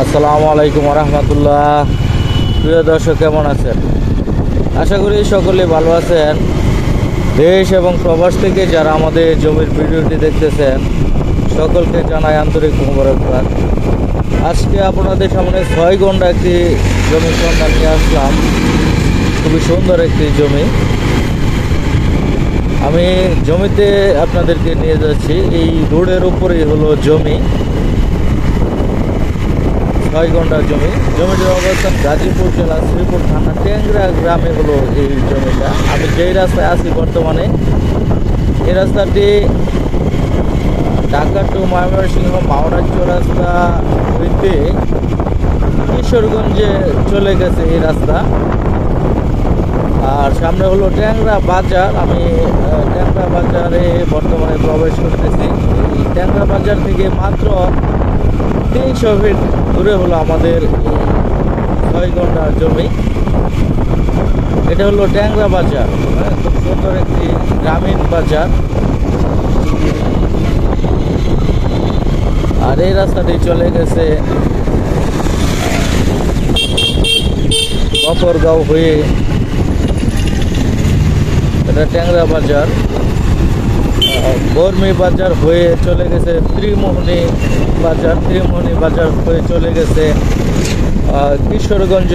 আসসালামু আলাইকুম রহমতুল্লাহ। প্রিয় দর্শক, কেমন আছেন? আশা করি সকলে ভালো আছেন। দেশ এবং প্রবাস থেকে যারা আমাদের জমির ভিডিওটি দেখতেছেন, সকলকে জানাই আন্তরিক মোবারকবাদ। আজকে আপনাদের সামনে 6 ঘন্টা একটি জমির সন্ধান নিয়ে আসলাম। খুবই সুন্দর একটি জমি। আমি জমিতে আপনাদেরকে নিয়ে যাচ্ছি। এই রোডের উপরেই হলো জমি, 6 ঘন্টার জমি। জমিটির অবস্থান গাজীপুর জেলা শ্রীপুর থানা ট্যাংরা গ্রামে হলো এই জমিটা। আমি যেই রাস্তায় আছি বর্তমানে, এই রাস্তাটি ঢাকা টু ময়মনসিংহ মাওরাজ্য রাস্তা হইতে কিশোরগঞ্জে চলে গেছে এই রাস্তা। আর সামনে হলো ট্যাংরা বাজার। আমি ট্যাংরা বাজারে বর্তমানে প্রবেশ করতেছি। এই ট্যাংরা বাজার থেকে মাত্র 300 ফিট দূরে হলো আমাদের 6 ঘন্টার জমি। এটা হলো ট্যাংরা বাজার, খুব সুন্দর একটি গ্রামীণ বাজার। আর এই রাস্তাটি চলে গেছে গফরগাঁও হয়ে, এটা ট্যাংরা বাজার। বর্মি বাজার হয়ে চলে গেছে ত্রিমোহনী বাজার। ত্রিমোহনী বাজার হয়ে চলে গেছে কিশোরগঞ্জ।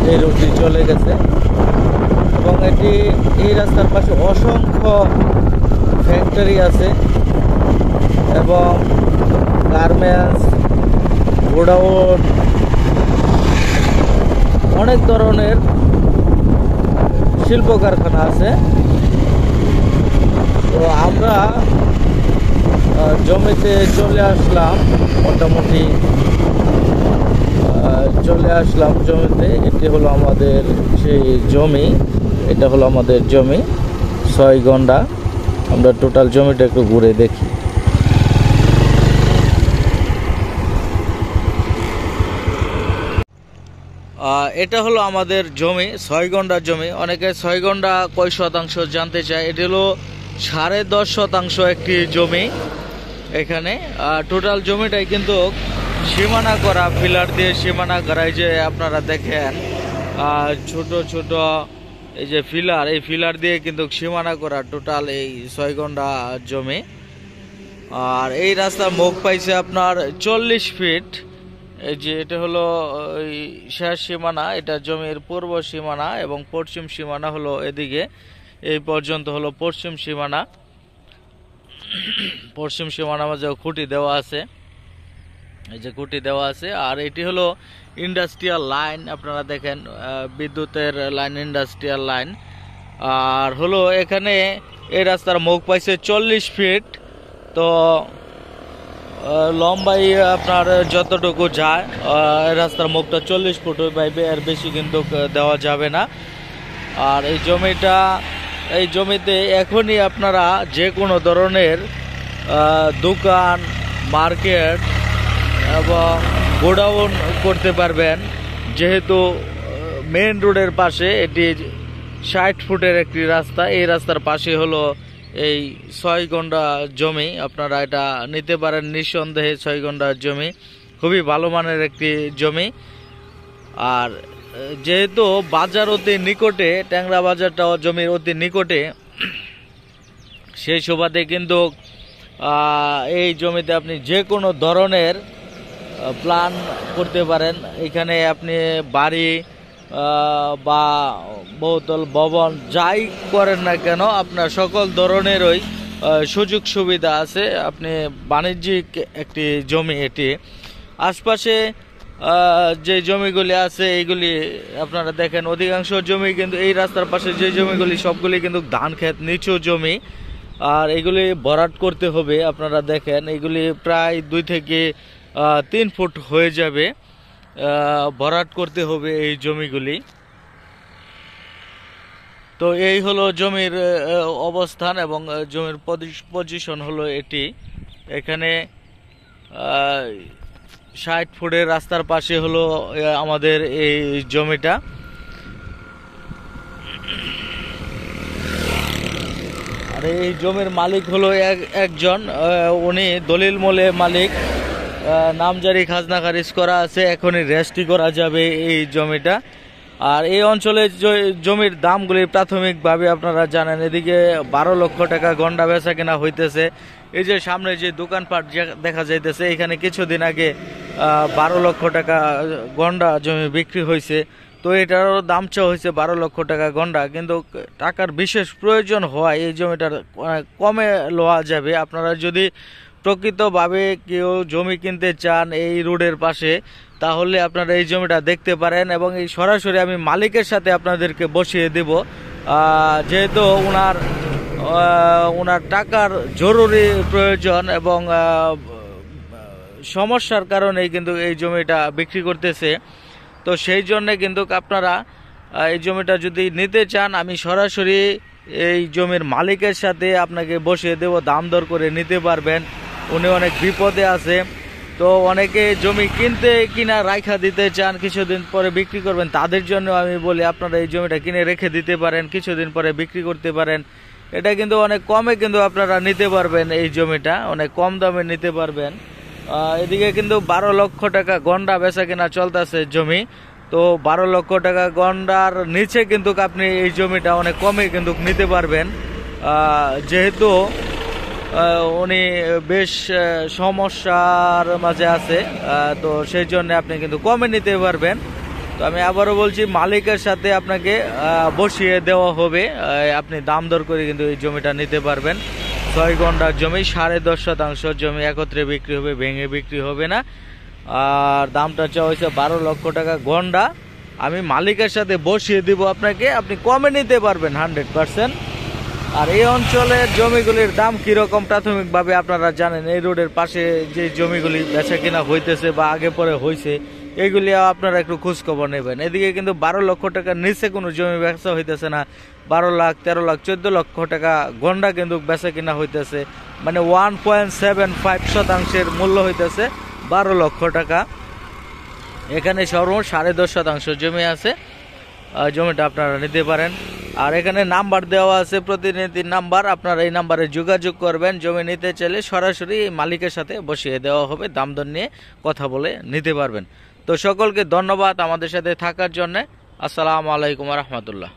এই রুটটি চলে গেছে এবং এই রাস্তার পাশে অসংখ্য ফ্যাক্টরি আছে এবং গার্মেন্টস, গোডাউন, অনেক ধরনের শিল্প কারখানা আছে। তো আমরা জমিতে চলে আসলাম, মোটামুটি চলে আসলাম জমিতে। এটি হলো আমাদের সেই জমি। এটা হলো আমাদের জমি 6 ঘন্টা। আমরা টোটাল জমিটা একটু ঘুরে দেখি। এটা হলো আমাদের জমি, 6 ঘন্টার জমি। অনেকে 6 ঘন্টা কয় শতাংশ জানতে চায়। এটি হলো 10.5 শতাংশ একটি জমি। এখানে টোটাল জমিটাই কিন্তু সীমানা করা, পিলার দিয়ে সীমানা করা। এই যে আপনারা দেখেন ছোট ছোট এই যে পিলার, এই পিলার দিয়ে কিন্তু সীমানা করা টোটাল এই 6 ঘন্টা জমি। আর এই রাস্তার মুখ পাইছে আপনার 40 ফিট। এই যে এটা হলো ওই শেষ সীমানা, এটা জমির পূর্ব সীমানা এবং পশ্চিম সীমানা হলো এদিকে। এই পর্যন্ত হলো পশ্চিম সীমানা। পশ্চিম সীমানা মাঝে খুঁটি দেওয়া আছে, এই যে খুঁটি দেওয়া আছে। আর এটি হলো ইন্ডাস্ট্রিয়াল লাইন, আপনারা দেখেন বিদ্যুতের লাইন, ইন্ডাস্ট্রিয়াল লাইন। আর হলো এখানে এই রাস্তার মুখ পাইছে 40 ফিট। তো লম্বাই আপনার যতটুকু যায়, রাস্তার মুখটা 40 ফুট পাইবে, এর বেশি কিন্তু দেওয়া যাবে না। আর এই জমিতে এখনই আপনারা যে কোনো ধরনের দোকান, মার্কেট এবং গোডাউন করতে পারবেন, যেহেতু মেন রোডের পাশে এটি 60 ফুটের একটি রাস্তা। এই রাস্তার পাশে হলো এই 6 ঘন্টা জমি। আপনারা এটা নিতে পারেন নিঃসন্দেহে। 6 ঘন্টার জমি খুবই ভালো মানের একটি জমি। আর যেহেতু বাজার অতি নিকটে, ট্যাংরা বাজারটাও জমির অতি নিকটে, সেই সুবাদে কিন্তু এই জমিতে আপনি যে কোনো ধরনের প্ল্যান করতে পারেন। এখানে আপনি বাড়ি বা বহুতল ভবন যাই করেন না কেন, আপনার সকল ধরনেরই সুযোগ সুবিধা আছে। আপনি বাণিজ্যিক একটি জমি এটি। আশপাশে যে জমিগুলি আছে এইগুলি আপনারা দেখেন, অধিকাংশ জমি কিন্তু এই রাস্তার পাশে যে জমিগুলি সবগুলি কিন্তু ধান ক্ষেত, নিচু জমি। আর এগুলি ভরাট করতে হবে। আপনারা দেখেন এগুলি প্রায় 2 থেকে 3 ফুট হয়ে যাবে, ভরাট করতে হবে এই জমিগুলি। তো এই হলো জমির অবস্থান এবং জমির পজিশন হলো এটি। এখানে 60 ফুটের রাস্তার পাশে হলো আমাদের এই জমিটা। আর এই জমির মালিক হলো একজন, উনি দলিল মূলে মালিক। নামজারি খাজনা খারিজ করা আছে, এখনই রেজিস্ট্রি করা যাবে এই জমিটা। আর এই অঞ্চলে জমির দামগুলি প্রাথমিকভাবে আপনারা জানেন, এদিকে 12 লক্ষ টাকা গন্ডা বেচা কেনা হইতেছে। এই যে সামনে যে দোকানপাট দেখা যাইতেছে, এখানে কিছুদিন আগে 12 লক্ষ টাকা গন্ডা জমি বিক্রি হয়েছে। তো এটারও দাম চাওয়া হয়েছে 12 লক্ষ টাকা গন্ডা, কিন্তু টাকার বিশেষ প্রয়োজন হওয়ায় এই জমিটার কমে লওয়া যাবে। আপনারা যদি প্রকৃতভাবে কেউ জমি কিনতে চান এই রোডের পাশে, তাহলে আপনারা এই জমিটা দেখতে পারেন এবং এই সরাসরি আমি মালিকের সাথে আপনাদেরকে বসিয়ে দেব, যেহেতু ওনার টাকার জরুরি প্রয়োজন এবং সমস্যার কারণেই কিন্তু এই জমিটা বিক্রি করতেছে। তো সেই জন্য কিন্তু আপনারা এই জমিটা যদি নিতে চান, আমি সরাসরি এই জমির মালিকের সাথে আপনাকে বসিয়ে দেব, দাম দর করে নিতে পারবেন। উনি অনেক বিপদে আছে, তো অনেকে জমি কিনা রাখা দিতে চান, কিছুদিন পরে বিক্রি করবেন, তাদের জন্য আমি বলি আপনারা এই জমিটা কিনে রেখে দিতে পারেন, কিছুদিন পরে বিক্রি করতে পারেন। এটা কিন্তু অনেক কমে কিন্তু আপনারা নিতে পারবেন, এই জমিটা অনেক কম দামে নিতে পারবেন। এদিকে কিন্তু 12 লক্ষ টাকা গন্ডা বেচা কেনা চলতেছে জমি। তো 12 লক্ষ টাকা গন্ডার নিচে কিন্তু আপনি এই জমিটা অনেক কমে কিন্তু নিতে পারবেন, যেহেতু উনি বেশ সমস্যার মাঝে আছে। তো সেই জন্য আপনি কিন্তু কমে নিতে পারবেন। তো আমি আবারও বলছি, মালিকের সাথে আপনাকে বসিয়ে দেওয়া হবে, আপনি দাম দর করে কিন্তু এই জমিটা নিতে পারবেন। 6 গন্ডার জমি, 10.5% জমি একত্রে বিক্রি হবে, ভেঙে বিক্রি হবে না। আর দামটা চাওয়া হয়েছে 12 লক্ষ টাকা গন্ডা। আমি মালিকের সাথে বসিয়ে দিব আপনাকে, আপনি কমে নিতে পারবেন 100%। আর এই অঞ্চলের জমিগুলির দাম কিরকম প্রাথমিকভাবে আপনারা জানেন। এই রোডের পাশে যে জমিগুলি বেচা কেনা হইতেছে বা আগে পরে হয়েছে, এগুলি আপনারা একটু খোঁজখবর নেবেন। এদিকে কিন্তু 12 লক্ষ টাকার নিচে কোনো জমি বেচা হইতেছে না। 12 লাখ, 13 লাখ, 14 লক্ষ টাকা গন্ডা কিন্তু বেচা কেনা হইতেছে, মানে 1.75% মূল্য হইতেছে 12 লক্ষ টাকা। এখানে সর্বমোট 10.5% জমি আছে, জমিটা আপনারা নিতে পারেন। আর এখানে নাম্বার দেওয়া আছে, প্রতিনিধির নাম্বার, আপনারা এই নাম্বারে যোগাযোগ করবেন। জমি নিতে চাইলে সরাসরি মালিকের সাথে বসিয়ে দেওয়া হবে, দাম দর নিয়ে কথা বলে নিতে পারবেন। তো সকলকে ধন্যবাদ আমাদের সাথে থাকার জন্য। আসসালামু আলাইকুম রহমতুল্লাহ।